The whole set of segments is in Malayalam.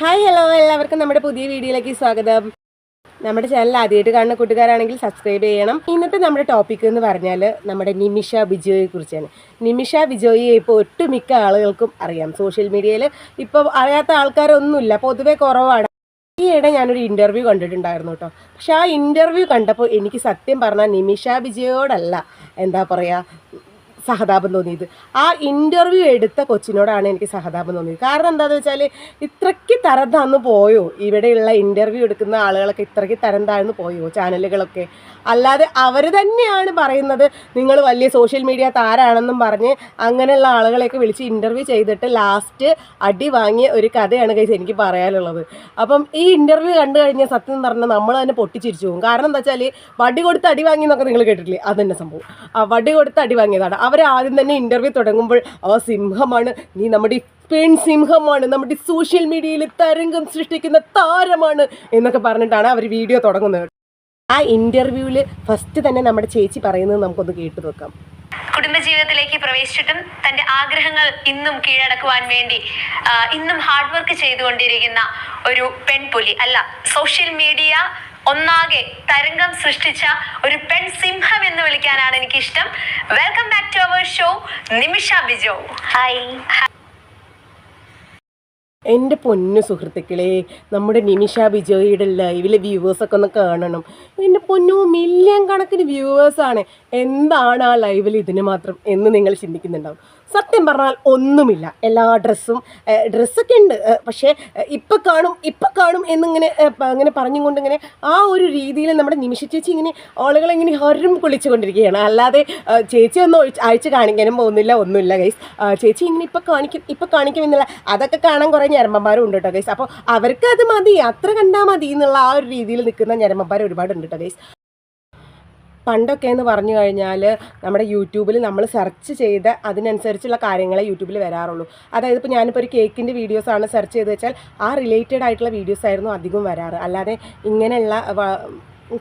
ഹായ് ഹലോ എല്ലാവർക്കും നമ്മുടെ പുതിയ വീഡിയോയിലേക്ക് സ്വാഗതം. നമ്മുടെ ചാനൽ ആദ്യമായിട്ട് കാണുന്ന കൂട്ടുകാരാണെങ്കിൽ സബ്സ്ക്രൈബ് ചെയ്യണം. ഇന്നത്തെ നമ്മുടെ ടോപ്പിക് എന്ന് പറഞ്ഞാൽ നമ്മുടെ നിമിഷ ബിജോയെ കുറിച്ചാണ്. നിമിഷ ബിജോയെ ഇപ്പോൾ ഒട്ടുമിക്ക ആളുകൾക്കും അറിയാം. സോഷ്യൽ മീഡിയയിൽ ഇപ്പോൾ അറിയാത്ത ആൾക്കാരൊന്നുമില്ല, പൊതുവെ കുറവാണ്. ഈയിടെ ഞാനൊരു ഇൻ്റർവ്യൂ കണ്ടിട്ടുണ്ടായിരുന്നു കേട്ടോ. പക്ഷെ ആ ഇൻ്റർവ്യൂ കണ്ടപ്പോൾ എനിക്ക് സത്യം പറഞ്ഞാൽ നിമിഷ ബിജോയോടല്ല എന്താ പറയുക സഹതാപം തോന്നിയത്, ആ ഇൻ്റർവ്യൂ എടുത്ത കൊച്ചിനോടാണ് എനിക്ക് സഹതാപം തോന്നിയത്. കാരണം എന്താണെന്ന് വെച്ചാൽ ഇത്രയ്ക്ക് തരം താഴ്ന്നു പോയോ, ഇവിടെയുള്ള ഇൻ്റർവ്യൂ എടുക്കുന്ന ആളുകളൊക്കെ ഇത്രയ്ക്ക് തരം താഴ്ന്നു പോയോ ചാനലുകളൊക്കെ. അല്ലാതെ അവർ തന്നെയാണ് പറയുന്നത് നിങ്ങൾ വലിയ സോഷ്യൽ മീഡിയ താരാണെന്നും പറഞ്ഞ് അങ്ങനെയുള്ള ആളുകളെയൊക്കെ വിളിച്ച് ഇൻ്റർവ്യൂ ചെയ്തിട്ട് ലാസ്റ്റ് അടി വാങ്ങിയ ഒരു കഥയാണ് ഗൈസ് എനിക്ക് പറയാനുള്ളത്. അപ്പം ഈ ഇൻ്റർവ്യൂ കണ്ടു കഴിഞ്ഞാൽ സത്യം പറഞ്ഞാൽ നമ്മൾ തന്നെ പൊട്ടിച്ചിരിച്ചു പോകും. കാരണം എന്താ വെച്ചാൽ വടി കൊടുത്ത് അടി വാങ്ങി എന്നൊക്കെ നിങ്ങൾ കേട്ടിട്ടില്ലേ, അതന്നെ സംഭവം. ആ വടി കൊടുത്ത് അടി വാങ്ങിയതാണ്. അവർ ആദ്യം തന്നെ ഇൻ്റർവ്യൂ തുടങ്ങുമ്പോൾ സിംഹമാണ് നീ, നമ്മുടെ പെൺ സിംഹമാണ്, നമ്മുടെ സോഷ്യൽ മീഡിയയിൽ തരംഗം സൃഷ്ടിക്കുന്ന താരമാണ് എന്നൊക്കെ പറഞ്ഞിട്ടാണ് അവർ വീഡിയോ തുടങ്ങുന്നത്. ആ ഇൻ്റർവ്യൂവിൽ ഫസ്റ്റ് തന്നെ നമ്മുടെ ചേച്ചി പറയുന്നത് നമുക്കൊന്ന് കേട്ടു നോക്കാം. കുടുംബജീവിതത്തിലേക്ക് പ്രവേശിച്ചിട്ടും തന്റെ ആഗ്രഹങ്ങൾ ഇന്നും കീഴടക്കുവാൻ വേണ്ടി ഇന്നും ഹാർഡ് വർക്ക് ചെയ്തുകൊണ്ടിരിക്കുന്ന ഒരു പെൺപുലി അല്ല, സോഷ്യൽ മീഡിയ ഒന്നാകെ തരംഗം സൃഷ്ടിച്ച ഒരു പെൺ സിംഹം എന്ന് വിളിക്കാനാണ് എനിക്കിഷ്ടം. Welcome back to our show Nimisha Bijo. Hi. എൻ്റെ പൊന്നു സുഹൃത്തുക്കളെ, നമ്മുടെ നിമിഷ ബിജോയുടെ ലൈവിലെ വ്യൂവേഴ്സൊക്കെ ഒന്ന് കാണണം. എൻ്റെ പൊന്നു, മില്യൺ കണക്കിന് വ്യൂവേഴ്സാണ്. എന്താണ് ആ ലൈവിൽ ഇതിന് മാത്രം എന്ന് നിങ്ങൾ ചിന്തിക്കുന്നുണ്ടാവും. സത്യം പറഞ്ഞാൽ ഒന്നുമില്ല. എല്ലാ ഡ്രസ്സൊക്കെ ഉണ്ട്, പക്ഷേ ഇപ്പം കാണും എന്നിങ്ങനെ അങ്ങനെ പറഞ്ഞുകൊണ്ട് ഇങ്ങനെ ആ ഒരു രീതിയിൽ നമ്മുടെ നിമിഷ ചേച്ചി ഇങ്ങനെ ആളുകളെ ഇങ്ങനെ ഹരം കൊള്ളിച്ചുകൊണ്ടിരിക്കുകയാണ്. അല്ലാതെ ചേച്ചി ഒന്നും അയച്ച് കാണിക്കാനും പോകുന്നില്ല, ഒന്നുമില്ല ഗൈസ്. ചേച്ചി ഇങ്ങനെ ഇപ്പം കാണിക്കും എന്നുള്ള അതൊക്കെ കാണാൻ കുറേ ഞരമ്പന്മാരും ഉണ്ട് കേട്ടോ ഗൈസ്. അപ്പോൾ അവർക്ക് അത് മതി, അത്ര കണ്ടാൽ മതി എന്നുള്ള ആ ഒരു രീതിയിൽ നിൽക്കുന്ന ഞരമ്പന്മാർ ഒരുപാടുണ്ട് കേട്ടോ ഗൈസ്. പണ്ടൊക്കെ എന്ന് പറഞ്ഞു കഴിഞ്ഞാൽ നമ്മുടെ യൂട്യൂബിൽ നമ്മൾ സെർച്ച് ചെയ്ത് അതിനനുസരിച്ചുള്ള കാര്യങ്ങളെ യൂട്യൂബിൽ വരാറുള്ളൂ. അതായത് ഇപ്പോൾ ഞാനിപ്പോൾ ഒരു കേക്കിൻ്റെ വീഡിയോസാണ് സെർച്ച് ചെയ്ത് വെച്ചാൽ ആ റിലേറ്റഡ് ആയിട്ടുള്ള വീഡിയോസ് ആയിരുന്നു അധികം വരാറ്. അല്ലാതെ ഇങ്ങനെയുള്ള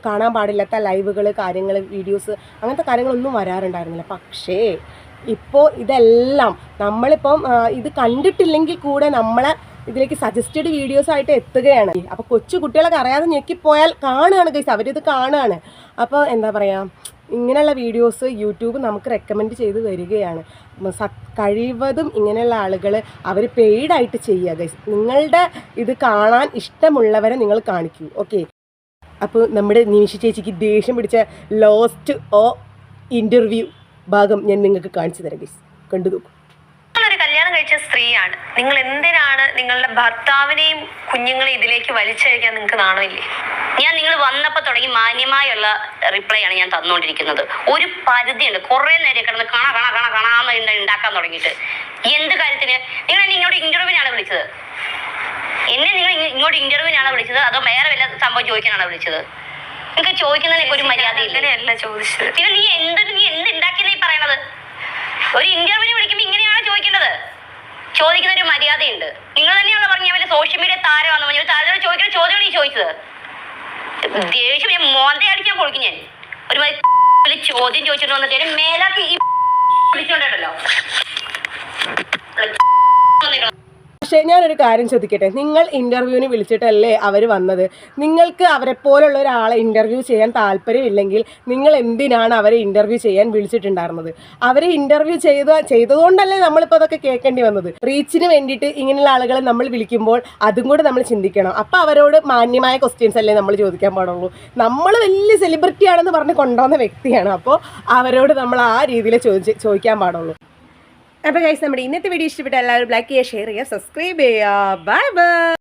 കാണാൻ പാടില്ലാത്ത ലൈവുകൾ, കാര്യങ്ങൾ, വീഡിയോസ് അങ്ങനത്തെ കാര്യങ്ങളൊന്നും വരാറുണ്ടായിരുന്നില്ല. പക്ഷേ ഇപ്പോൾ ഇതെല്ലാം നമ്മളിപ്പം ഇത് കണ്ടിട്ടില്ലെങ്കിൽ കൂടെ നമ്മളെ ഇതിലേക്ക് സജസ്റ്റഡ് വീഡിയോസായിട്ട് എത്തുകയാണ്. അപ്പോൾ കൊച്ചു കുട്ടികളൊക്കെ അറിയാതെ ഞെക്കിപ്പോയാൽ കാണുകയാണ് ഗൈസ്, അവരിത് കാണുകയാണ്. അപ്പോൾ എന്താ പറയുക, ഇങ്ങനെയുള്ള വീഡിയോസ് യൂട്യൂബ് നമുക്ക് റെക്കമെൻഡ് ചെയ്ത് വരികയാണ്. കഴിവതും ഇങ്ങനെയുള്ള ആളുകൾ അവർ പെയ്ഡായിട്ട് ചെയ്യുക ഗൈസ്. നിങ്ങളുടെ ഇത് കാണാൻ ഇഷ്ടമുള്ളവരെ നിങ്ങൾ കാണിക്കൂ, ഓക്കെ. അപ്പോൾ നമ്മുടെ നിമിഷ ചേച്ചിക്ക് ദേഷ്യം പിടിച്ച ലോസ്റ്റ് ഇൻ്റർവ്യൂ ഭാഗം ഞാൻ നിങ്ങൾക്ക് കാണിച്ചു തരാം ഗൈസ്, കണ്ടു നോക്കൂ. കല്യാണം കഴിച്ച സ്ത്രീയാണ് നിങ്ങൾ, എന്തിനാണ് നിങ്ങളുടെ ഭർത്താവിനെയും കുഞ്ഞുങ്ങളെയും ഇതിലേക്ക് വലിച്ചഴിക്കാൻ നിങ്ങൾക്ക് നാണമില്ലേ? ഞാൻ നിങ്ങൾ വന്നപ്പോൾ തുടങ്ങി മാന്യമായുള്ള റിപ്ലൈ ആണ് ഞാൻ തന്നുകൊണ്ടിരിക്കുന്നത്. ഒരു പരിധിയുണ്ട്. കുറെ നേരം കിടന്ന് കാണാന്ന് ഉണ്ടാക്കാൻ തുടങ്ങിയിട്ട് എന്ത് കാര്യത്തിന്? നിങ്ങൾ എന്നെ ഇങ്ങോട്ട് ഇന്റർവ്യൂവിനാണ് വിളിച്ചത്? എന്നെ നിങ്ങൾ ഇങ്ങോട്ട് ഇന്റർവ്യൂവിനാണ് വിളിച്ചത് അതോ വേറെ വല്ല സംഭവം ചോദിക്കാനാണ് വിളിച്ചത്? നിങ്ങൾക്ക് ചോദിക്കുന്നതിനൊക്കെ ഒരു മര്യാദ ഇല്ലല്ല ചോദിച്ചത്. പിന്നെ നീ എന്ത് ഉണ്ടാക്കിയെന്ന് ഈ പറയണത്? ഒരു ഇന്റർവ്യൂവിന് വിളിക്കുമ്പോൾ ഇങ്ങനെയാണോ ചോദിക്കേണ്ടത്? ചോദിക്കുന്ന ഒരു മര്യാദയുണ്ട്. നിങ്ങൾ തന്നെയാണോ പറഞ്ഞ വല്ല സോഷ്യൽ മീഡിയ താരമാണെന്ന് പറഞ്ഞു താരത്തോട് ചോദിക്കുന്ന ചോദ്യമാണ് ഈ ചോദിച്ചത്. ദേഷ്യം ഞാൻ മോന്തെ അടിക്കാൻ പൊളിക്കും. ഞാൻ ഒരു ചോദ്യം ചോദിച്ചിട്ട് വന്നിട്ട് മേലാക്കി ഈ വിളിച്ചോണ്ടല്ലോ. പക്ഷേ ഞാനൊരു കാര്യം ചോദിക്കട്ടെ, നിങ്ങൾ ഇൻ്റർവ്യൂവിന് വിളിച്ചിട്ടല്ലേ അവർ വന്നത്? നിങ്ങൾക്ക് അവരെപ്പോലുള്ള ഒരാളെ ഇൻ്റർവ്യൂ ചെയ്യാൻ താല്പര്യമില്ലെങ്കിൽ നിങ്ങൾ എന്തിനാണ് അവരെ ഇൻ്റർവ്യൂ ചെയ്യാൻ വിളിച്ചിട്ടുണ്ടായിരുന്നത്? അവരെ ഇൻ്റർവ്യൂ ചെയ്തതുകൊണ്ടല്ലേ നമ്മളിപ്പോൾ അതൊക്കെ കേൾക്കേണ്ടി വന്നത്. റീച്ചിന് വേണ്ടിയിട്ട് ഇങ്ങനെയുള്ള ആളുകളെ നമ്മൾ വിളിക്കുമ്പോൾ അതും കൂടെ നമ്മൾ ചിന്തിക്കണം. അപ്പോൾ അവരോട് മാന്യമായ ക്വസ്റ്റ്യൻസ് അല്ലേ നമ്മൾ ചോദിക്കാൻ പാടുള്ളൂ. നമ്മൾ വലിയ സെലിബ്രിറ്റി ആണെന്ന് പറഞ്ഞ് കൊണ്ടുവന്ന വ്യക്തിയാണ്, അപ്പോൾ അവരോട് നമ്മൾ ആ രീതിയിൽ ചോദിക്കാൻ പാടുള്ളൂ. അപ്പോൾ ഗൈസ്, നമ്മുടെ ഇന്നത്തെ വീഡിയോ ഇഷ്ടപ്പെട്ട എല്ലാവരും ലൈക്ക് ചെയ്യുക, ഷെയർ ചെയ്യുക, സബ്സ്ക്രൈബ് ചെയ്യുക. Bye bye.